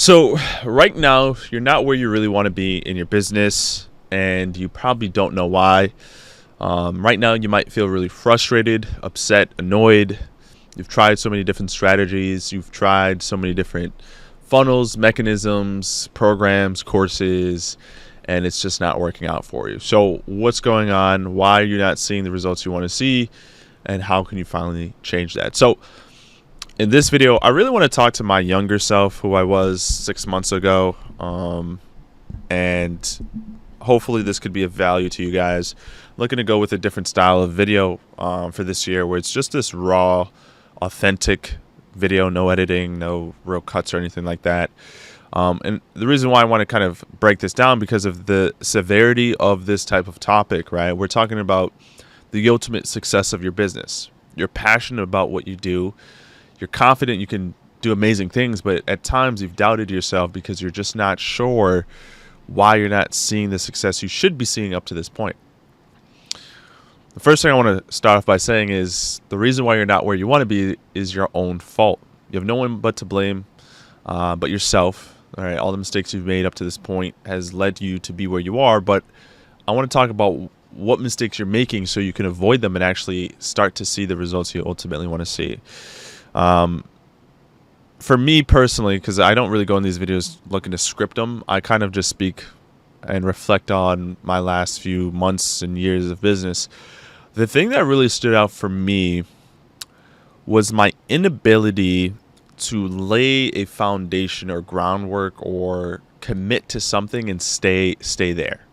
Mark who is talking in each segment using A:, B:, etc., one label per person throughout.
A: So right now, you're not where you really want to be in your business, and you probably don't know why. Right now, you might feel really frustrated, upset, annoyed. You've tried so many different strategies. You've tried so many different funnels, mechanisms, programs, courses, and it's just not working out for you. So what's going on? Why are you not seeing the results you want to see? And how can you finally change that? So in this video, I really want to talk to my younger self, who I was 6 months ago, and hopefully this could be of value to you guys. I'm looking to go with a different style of video for this year, where it's just this raw, authentic video, no editing, no real cuts or anything like that. And the reason why I want to kind of break this down, because of the severity of this type of topic, right? We're talking about the ultimate success of your business. You're passionate about what you do. You're confident you can do amazing things, but at times you've doubted yourself because you're just not sure why you're not seeing the success you should be seeing up to this point. The first thing I want to start off by saying is the reason why you're not where you want to be is your own fault. You have no one but to blame but yourself. All right, all the mistakes you've made up to this point has led you to be where you are, but I want to talk about what mistakes you're making so you can avoid them and actually start to see the results you ultimately want to see. For me personally, because I don't really go in these videos looking to script them, I kind of just speak and reflect on my last few months and years of business. The thing that really stood out for me was my inability to lay a foundation or groundwork or commit to something and stay there.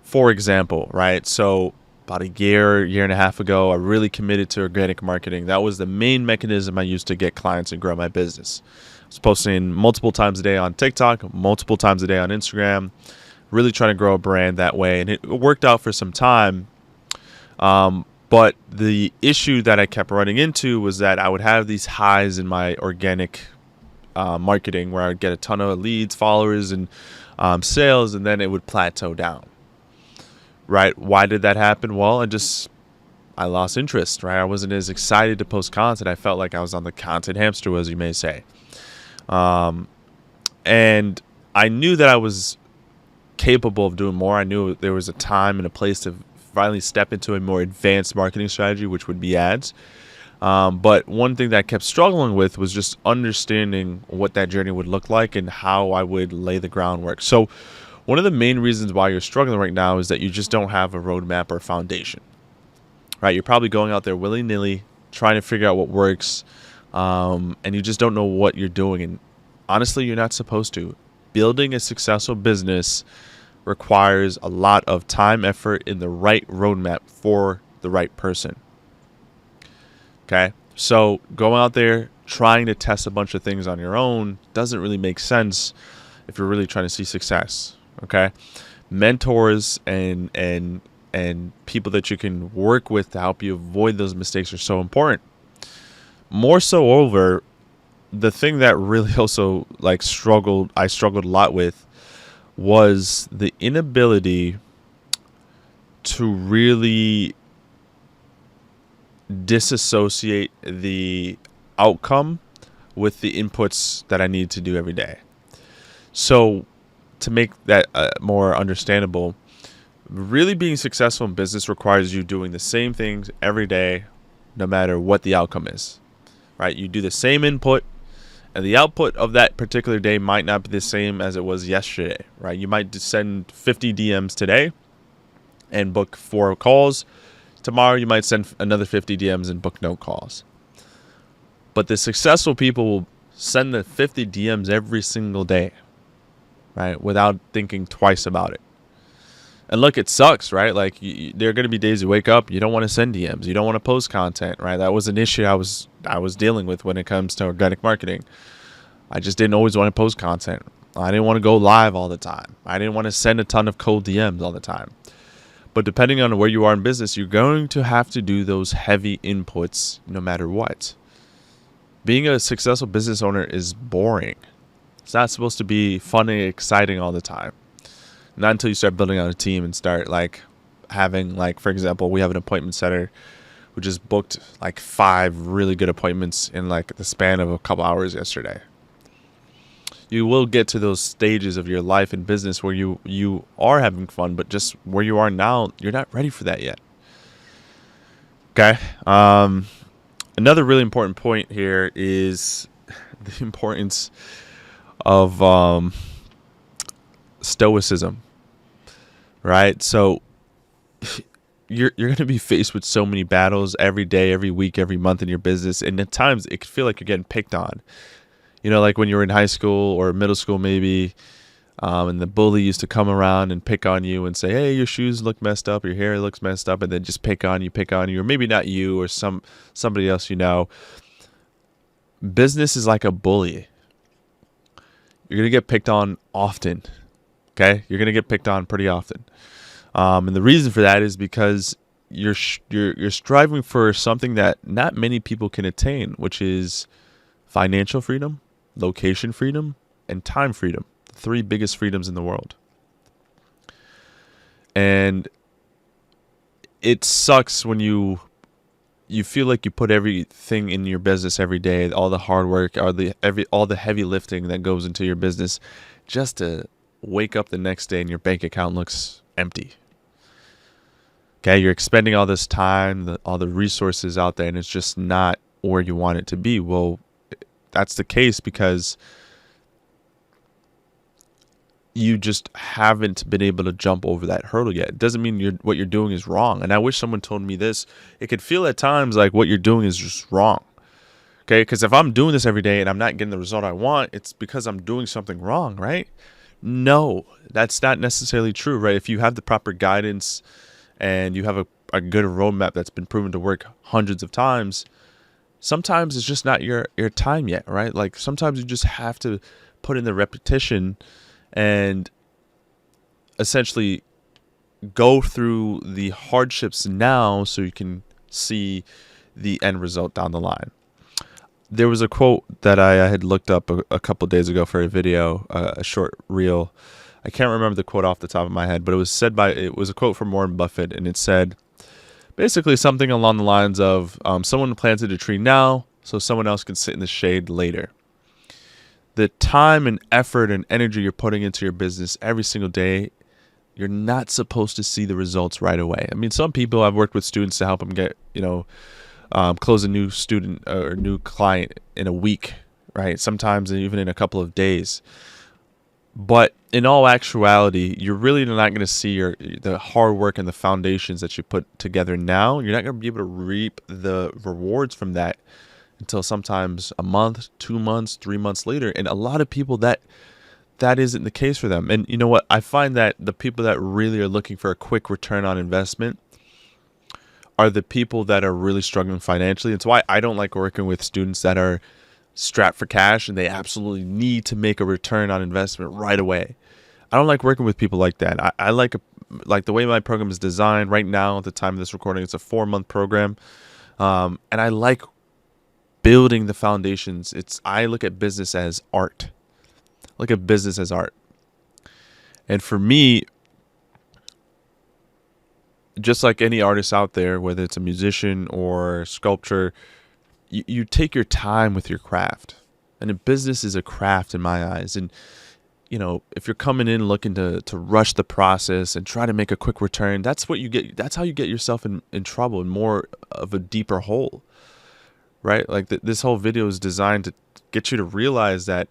A: For example, right? So about a year and a half ago, I really committed to organic marketing. That was the main mechanism I used to get clients and grow my business. I was posting multiple times a day on TikTok, multiple times a day on Instagram, really trying to grow a brand that way. And it worked out for some time. But the issue that I kept running into was that I would have these highs in my organic marketing where I would get a ton of leads, followers, and sales, and then it would plateau down. Right? Why did that happen? Well, I lost interest, right? I wasn't as excited to post content. I felt like I was on the content hamster wheel, as you may say. And I knew that I was capable of doing more. I knew there was a time and a place to finally step into a more advanced marketing strategy, which would be ads. But one thing that I kept struggling with was just understanding what that journey would look like and how I would lay the groundwork. So one of the main reasons why you're struggling right now is that you just don't have a roadmap or foundation, right? You're probably going out there willy-nilly, trying to figure out what works, and you just don't know what you're doing. And honestly, you're not supposed to. Building a successful business requires a lot of time, effort, in the right roadmap for the right person. Okay? So going out there, trying to test a bunch of things on your own doesn't really make sense if you're really trying to see success. Okay, mentors and people that you can work with to help you avoid those mistakes are so important. More so over, the thing that really also I struggled a lot with was the inability to really disassociate the outcome with the inputs that I need to do every day. So to make that more understandable, really being successful in business requires you doing the same things every day, no matter what the outcome is, right? You do the same input, and the output of that particular day might not be the same as it was yesterday, right? You might send 50 DMs today and book 4 calls. Tomorrow, you might send another 50 DMs and book no calls. But the successful people will send the 50 DMs every single day, right? Without thinking twice about it. And look, it sucks, right? Like there are going to be days you wake up, you don't want to send DMs, you don't want to post content, right? That was an issue I was dealing with when it comes to organic marketing. I just didn't always want to post content. I didn't want to go live all the time. I didn't want to send a ton of cold DMs all the time. But depending on where you are in business, you're going to have to do those heavy inputs no matter what. Being a successful business owner is boring. It's not supposed to be fun and exciting all the time. Not until you start building out a team and start having, for example, we have an appointment setter who just booked 5 really good appointments in the span of a couple hours yesterday. You will get to those stages of your life and business where you are having fun, but just where you are now, you're not ready for that yet. Okay. Another really important point here is the importance of stoicism, right? So you're going to be faced with so many battles every day, every week, every month in your business, and at times it could feel like you're getting picked on. Like when you were in high school or middle school, maybe, and the bully used to come around and pick on you and say, "Hey, your shoes look messed up, your hair looks messed up," and then just pick on you, or maybe not you, or somebody else. Business is like a bully. You're gonna get picked on often. Okay, you're gonna get picked on pretty often, and the reason for that is because you're striving for something that not many people can attain, which is financial freedom, location freedom, and time freedom. The three biggest freedoms in the world. And it sucks when you feel like you put everything in your business every day, all the hard work, all the heavy lifting that goes into your business, just to wake up the next day and your bank account looks empty. Okay, you're expending all this time, all the resources out there, and it's just not where you want it to be. Well, that's the case because you just haven't been able to jump over that hurdle yet. It doesn't mean what you're doing is wrong. And I wish someone told me this. It could feel at times like what you're doing is just wrong. Okay, because if I'm doing this every day and I'm not getting the result I want, it's because I'm doing something wrong, right? No, that's not necessarily true, right? If you have the proper guidance and you have a good roadmap that's been proven to work hundreds of times, sometimes it's just not your time yet, right? Like sometimes you just have to put in the repetition and essentially go through the hardships now so you can see the end result down the line. There was a quote that I had looked up a couple of days ago for a video, a short reel. I can't remember the quote off the top of my head, but it was a quote from Warren Buffett, and it said basically something along the lines of someone planted a tree now so someone else can sit in the shade later. The time and effort and energy you're putting into your business every single day, you're not supposed to see the results right away. I mean, some people, I've worked with students to help them get, close a new student or new client in a week, right? Sometimes even in a couple of days. But in all actuality, you're really not going to see the hard work and the foundations that you put together now. You're not going to be able to reap the rewards from that until sometimes a month, 2 months, 3 months later. And a lot of people that isn't the case for them. And you know what? I find that the people that really are looking for a quick return on investment are the people that are really struggling financially. It's why I don't like working with students that are strapped for cash and they absolutely need to make a return on investment right away. I don't like working with people like that. I like the way my program is designed right now at the time of this recording. It's a 4-month program. And I like building the foundations. I look at business as art. Look at business as art. And for me, just like any artist out there, whether it's a musician or sculptor, you take your time with your craft. And a business is a craft in my eyes. And, if you're coming in looking to rush the process and try to make a quick return, that's what you get. That's how you get yourself in trouble and more of a deeper hole, right? Like this whole video is designed to get you to realize that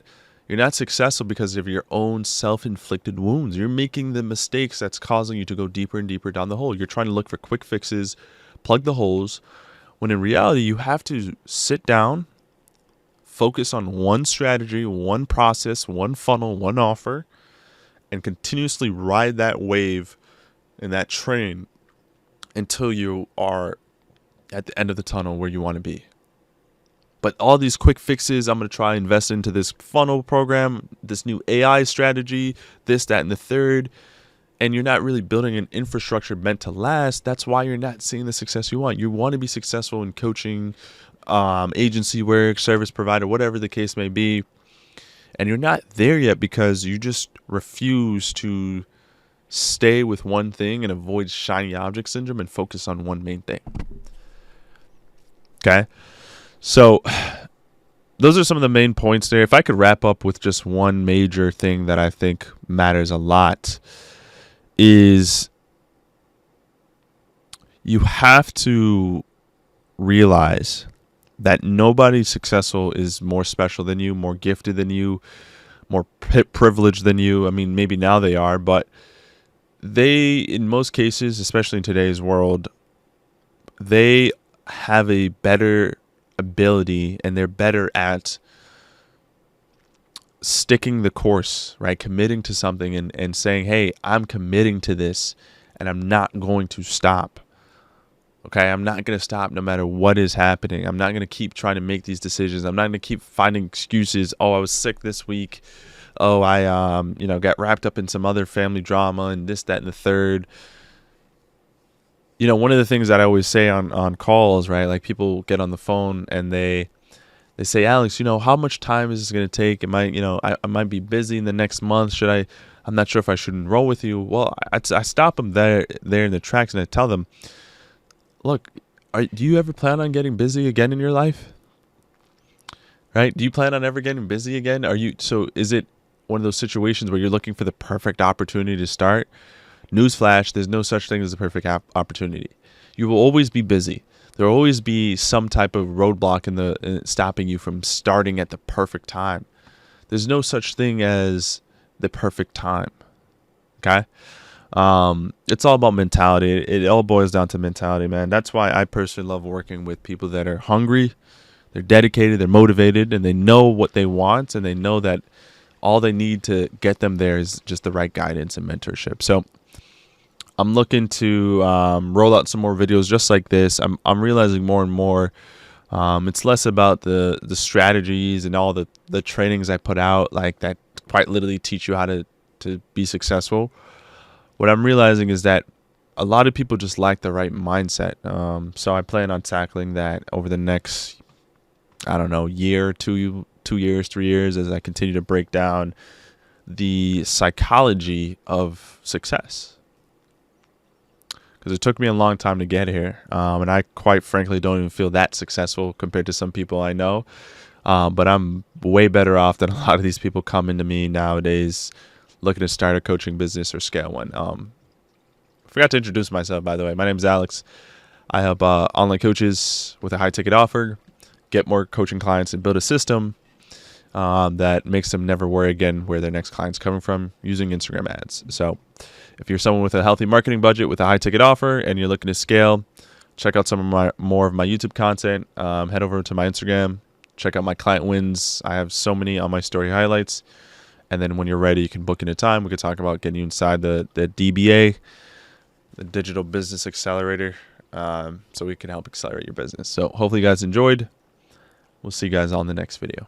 A: you're not successful because of your own self-inflicted wounds. You're making the mistakes that's causing you to go deeper and deeper down the hole. You're trying to look for quick fixes, plug the holes, when in reality, you have to sit down, focus on one strategy, one process, one funnel, one offer, and continuously ride that wave and that train until you are at the end of the tunnel where you want to be. But all these quick fixes, I'm going to try and invest into this funnel program, this new AI strategy, this, that, and the third. And you're not really building an infrastructure meant to last. That's why you're not seeing the success you want. You want to be successful in coaching, agency work, service provider, whatever the case may be. And you're not there yet because you just refuse to stay with one thing and avoid shiny object syndrome and focus on one main thing. Okay? So those are some of the main points there. If I could wrap up with just one major thing that I think matters a lot, is you have to realize that nobody successful is more special than you, more gifted than you, more privileged than you. I mean, maybe now they are, but they, in most cases, especially in today's world, they have a better ability and they're better at sticking the course, right? Committing to something and saying, hey, I'm committing to this and I'm not going to stop. Okay, I'm not going to stop no matter what is happening. I'm not going to keep trying to make these decisions. I'm not going to keep finding excuses. Oh, I was sick this week. Oh, I got wrapped up in some other family drama and this, that, and the third. One of the things that I always say on calls, right? Like people get on the phone and they say, Alex, how much time is this going to take? It might, I might be busy in the next month. I'm not sure if I should enroll with you. Well, I stop them there in the tracks and I tell them, look, do you ever plan on getting busy again in your life? Right? Do you plan on ever getting busy again? So is it one of those situations where you're looking for the perfect opportunity to start? Newsflash, there's no such thing as a perfect opportunity. You will always be busy. There will always be some type of roadblock in stopping you from starting at the perfect time. There's no such thing as the perfect time. Okay? It's all about mentality. It all boils down to mentality, man. That's why I personally love working with people that are hungry, they're dedicated, they're motivated, and they know what they want, and they know that all they need to get them there is just the right guidance and mentorship. So I'm looking to roll out some more videos just like this. I'm realizing more and more it's less about the strategies and all the trainings I put out, like that quite literally teach you how to be successful. What I'm realizing is that a lot of people just lack the right mindset. So I plan on tackling that over the next, year, 2 years, 3 years, as I continue to break down the psychology of success. Because it took me a long time to get here. And I quite frankly don't even feel that successful compared to some people I know. But I'm way better off than a lot of these people coming to me nowadays looking to start a coaching business or scale one. I forgot to introduce myself, by the way. My name is Alex. I help online coaches with a high ticket offer get more coaching clients and build a system that makes them never worry again where their next client's coming from using Instagram ads. So if you're someone with a healthy marketing budget with a high ticket offer and you're looking to scale, check out more of my YouTube content. Head over to my Instagram. Check out my client wins. I have so many on my story highlights. And then when you're ready, you can book in a time. We could talk about getting you inside the DBA, the Digital Business Accelerator, so we can help accelerate your business. So hopefully you guys enjoyed. We'll see you guys on the next video.